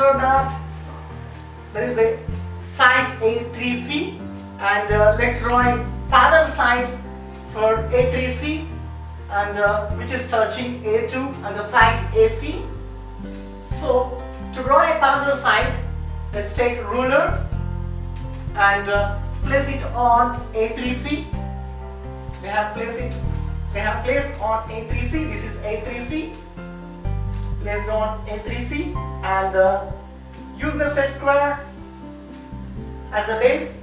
observe that there is a side A3C, and let's draw a parallel side for A3C, and which is touching A2 and the side AC. So to draw a parallel side, let's take a ruler and place it on A3C. We have placed on A3C. This is A3C. Placed on A3C, and use the set square as a base,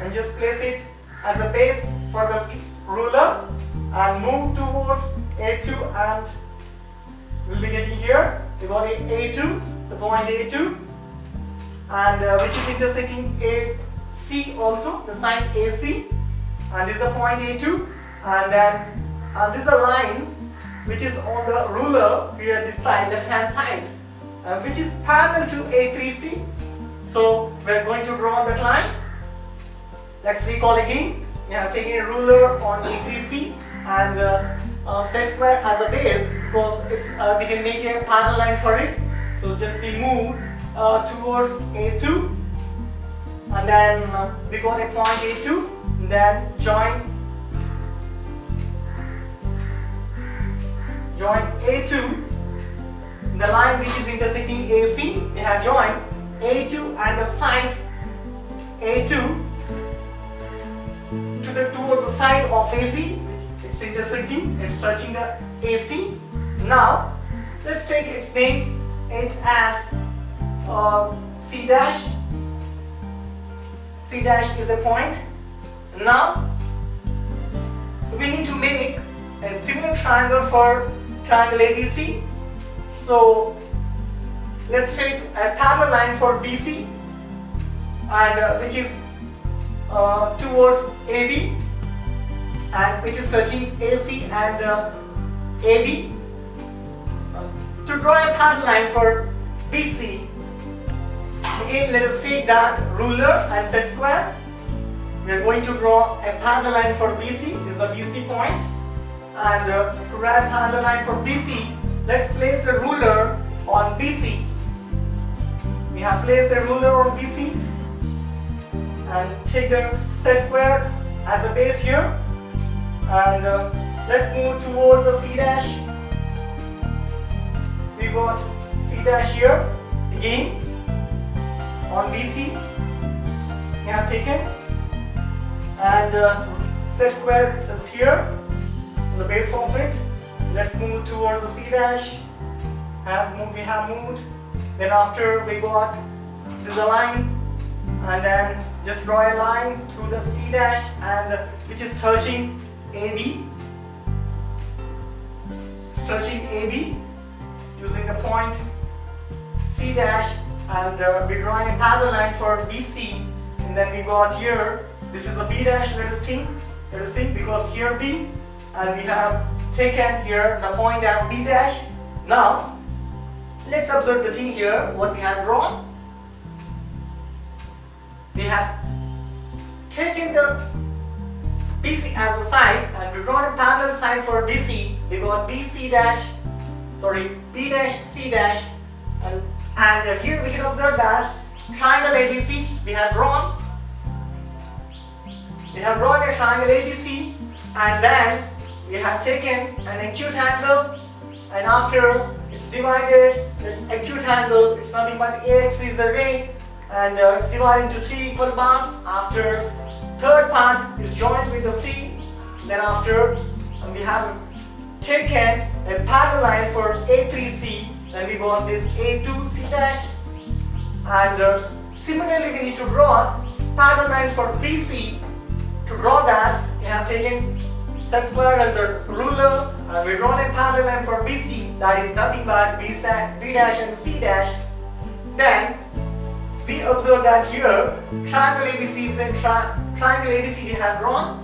and just place it as a base for the ruler and move towards A2, and we'll be getting here. We got A2, the point A2, and which is intersecting AC also, the side AC, and this is a point A2, and then this is a line which is on the ruler here, this side, left hand side, which is parallel to A3C. So we're going to draw that line. Let's recall again. We have taken a ruler on A3C and set square as a base, because it's, we can make a parallel line for it. So just we move towards A2, and then we got a point A2, and then join A2, the line which is intersecting AC. We have joined A2 and the side A2 towards the side of AC, which it's intersecting, it's touching the AC. Now let's take its name it as C dash. C dash is a point. Now we need to make a similar triangle for triangle ABC. So let's take a parallel line for BC, and which is towards AB, and which is touching AC and AB. To draw a parallel line for BC, again let us take that ruler and set square. We are going to draw a parallel line for BC. This is a BC point, and to draw a parallel line for BC, let's place the ruler on BC. We have placed a ruler on BC, and take the set square as a base here, and let's move towards the C dash. We got C dash here again on BC. We have taken, and set square is here on the base of it. Let's move towards the C dash. We have moved. Then after we got this line, and then just draw a line through the C dash, and which is touching AB. It's touching AB using the point C dash, and we're drawing a parallel line for BC, and then we got here. This is a B dash. Let us see, because here B, and we have taken here the point as B dash. Now let's observe the thing here, what we have drawn. We have taken the BC as a side, and we drawn a parallel side for BC. We got B dash C dash, and here we can observe that triangle ABC we have drawn. We have drawn a triangle ABC, and then we have taken an acute angle, and after it's divided, the acute angle is nothing but AX is the ray, and it's divided into 3 equal parts. After third part is joined with the C, then after we have taken a parallel line for A3C, then we got this A2C dash, and similarly we need to draw parallel line for BC. To draw that, we have taken set square as a ruler, and we drawn a parallel line for BC, that is nothing but B dash and C dash. Then we observe that here triangle ABC is a triangle ABC we have drawn,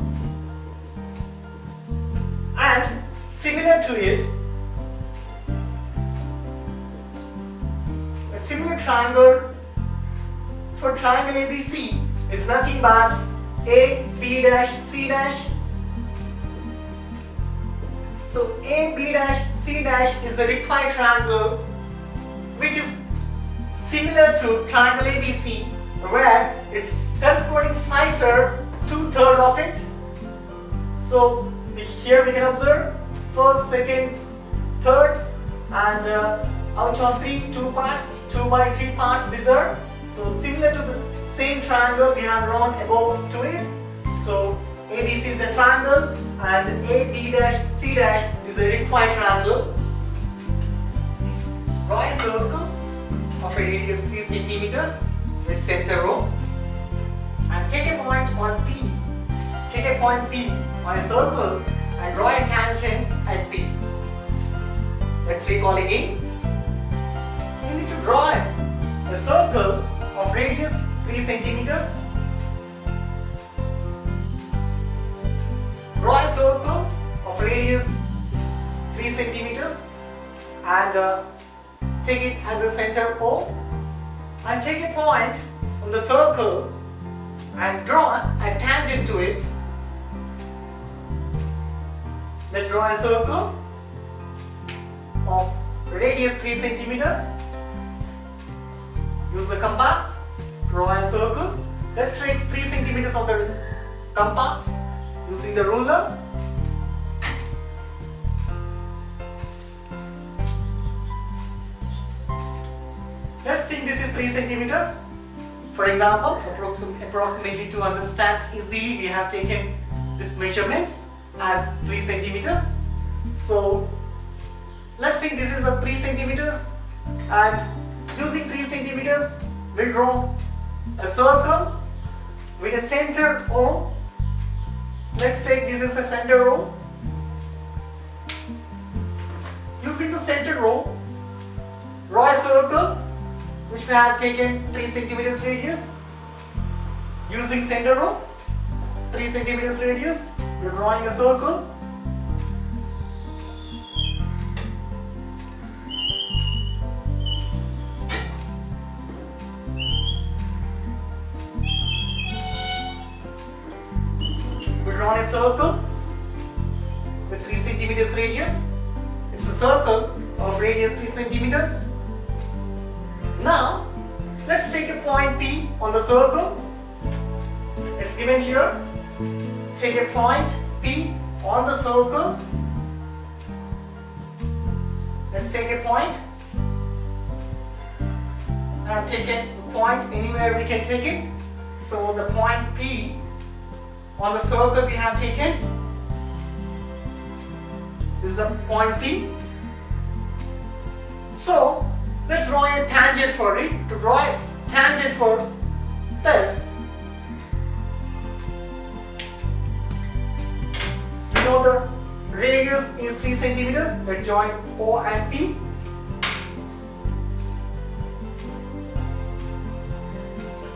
and similar to it, a similar triangle for triangle ABC is nothing but A, B dash, C dash. So A, B dash, C dash is the required triangle which is similar to triangle ABC, where its corresponding sides are 2/3 of it. So here we can observe first, second, third, and out of 3, 2 parts, 2/3 parts these are. So similar to the same triangle we have drawn above to it. So ABC is a triangle and AB-C' is a required triangle. Draw a circle of a radius 3 centimeters with center O and take a point on P. Take a point P on a circle and draw a tangent at P. Let's recall again. You need to draw a circle of radius 3 centimeters. Draw a circle of radius 3 centimeters and take it as a center O and take a point on the circle and draw a tangent to it. Let's draw a circle of radius 3 centimeters. Use the compass, draw a circle. Let's take 3 centimeters on the compass using the ruler. Let's think this is 3 centimeters. For example, approximately to understand easily, we have taken these measurements as 3 centimeters. So let's think this is a 3 centimeters, and using 3 centimeters we'll draw a circle with a center O. Let's take this as a center O. Using the center O, draw a circle which we have taken 3 centimeters radius. Using center O, 3 centimeters radius, we're drawing a circle. We're drawing a circle with 3 centimeters radius. It's a circle of radius 3 centimeters. Now, let's take a point P on the circle. It's given here. Take a point P on the circle. Let's take a point. And take a point anywhere we can take it. So the point P on the circle we have taken. This is the point P. So let's draw a tangent for it. To draw a tangent for this, we know the radius is 3 centimeters. Let's join O and P.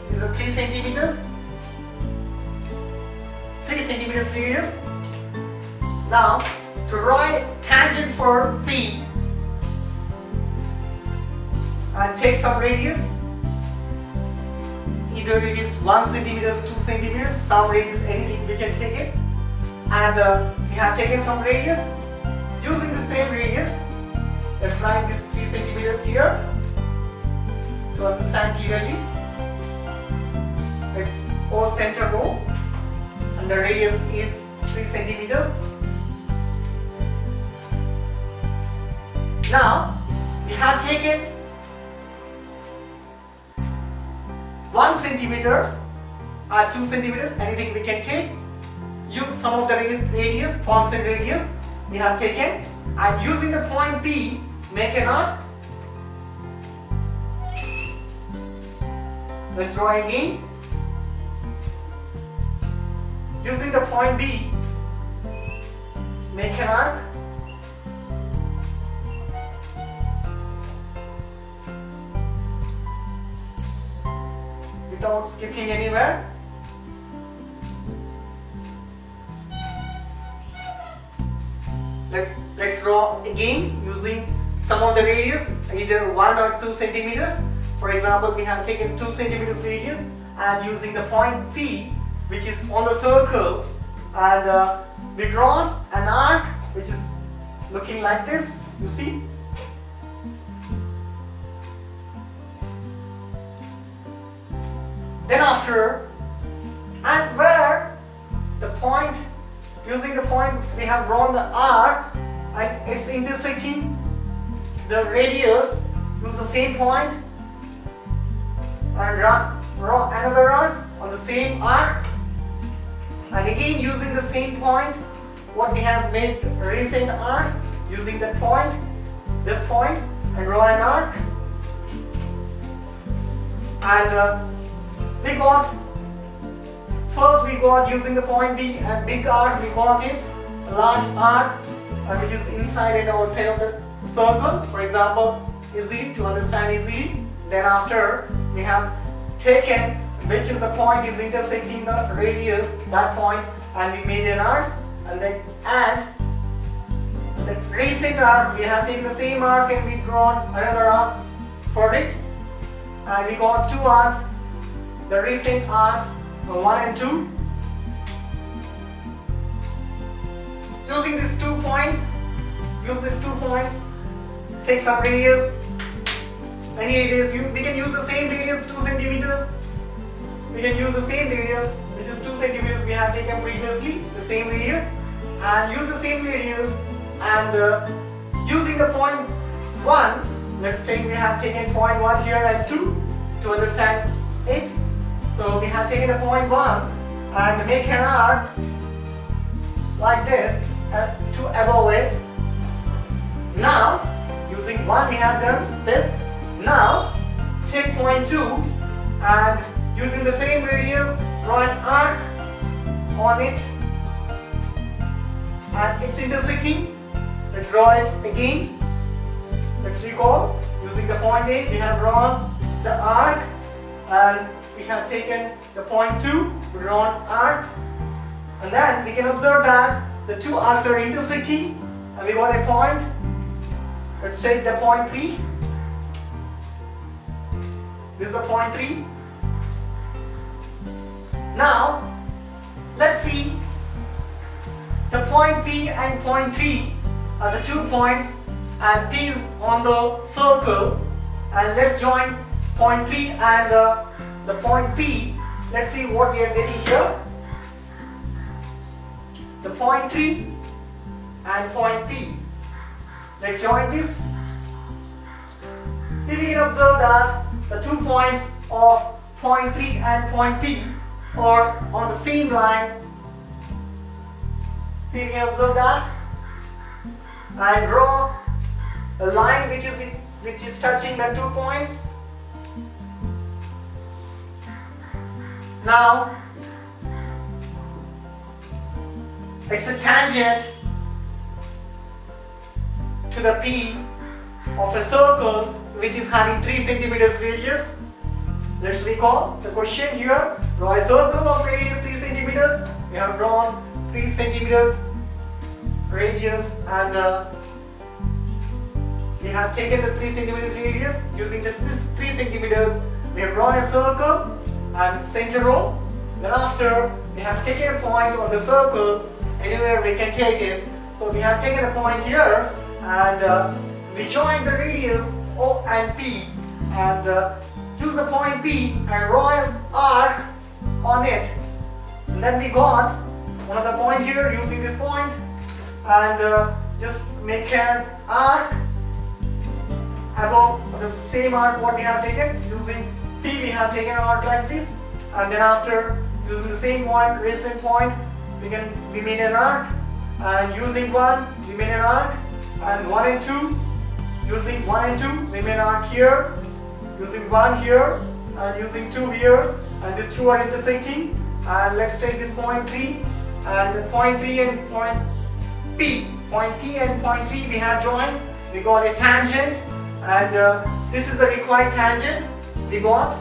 This is 3 centimeters. 3 centimeters radius. Now, to draw a tangent for P, and take some radius, either it is 1 centimeter, 2 centimeters, some radius, anything we can take it, and we have taken some radius. Using the same radius, let's write this 3 centimeters here to understand clearly. It's O center O, and the radius is 3 centimeters. Now we have taken 1 centimeter or 2 centimeters, anything we can take. Use some of the radius, constant radius we have taken, and using the point P, make an arc. Let's draw again. Using the point B, make an arc. Without skipping anywhere. Let's draw again using some of the radius, either 1 or 2 centimeters. For example, we have taken 2 centimeters radius, and using the point P, which is on the circle, and we drawn an arc which is looking like this, you see. Then after, and where the point, using the point we have drawn the arc and it's intersecting the radius, use the same point and draw another arc on the same arc, and again using the same point what we have made the recent arc, using that point, this point, and draw an arc. And we got, first we got using the point B and big arc, we got it, a large arc which is inside and outside of the circle, for example, easy to understand easily. Then after we have taken which is the point is intersecting the radius, that point, and we made an arc, and then add the recent arc, we have taken the same arc and we drawn another arc for it, and we got two arcs, the recent arcs 1 and 2. Using these 2 points, use these 2 points, take some radius, any radius, we can use the same radius 2 centimeters. We can use the same radius, which is 2 centimeters we have taken previously, the same radius, and use the same radius, and using the point 1, let's take we have taken point 1 here and 2 to understand it. So we have taken the point 1 and make an arc like this to above it. Now using 1 we have done this. Now take point 2 and using the same radius draw an arc on it and it's intersecting. Let's draw it again. Let's recall, using the point 8 we have drawn the arc, and we have taken the point 2, drawn arc, and then we can observe that the 2 arcs are intersecting and we got a point. Let's take the point 3. This is a point 3. Now let's see the point P and point 3 are the 2 points, and P is on the circle, and let's join point 3 and the point P. Let's see what we are getting here. The point 3 and point P. Let's join this. See, we can observe that the 2 points of point 3 and point P are on the same line. See, we can observe that and draw a line which is touching the 2 points. Now it's a tangent to the P of a circle which is having 3 centimeters radius. Let's recall the question here. Draw a circle of radius 3 centimeters. We have drawn 3 centimeters radius, and we have taken the 3 centimeters radius. Using this 3 centimeters, we have drawn a circle and center O. Then after, we have taken a point on the circle, anywhere we can take it. So we have taken a point here, and we join the radius O and P, and use the point P and draw an arc on it. And then we got another point here using this point, and just make an arc above the same arc what we have taken. Using P we have taken an arc like this, and then after using the same point, recent point, we made an arc, and using 1 we made an arc, and 1 and 2, using 1 and 2 we made an arc here, using 1 here and using 2 here, and these 2 are intersecting. And let's take this point 3 and point 3 and point P. Point P and point 3 we have joined. We got a tangent, and this is the required tangent we got.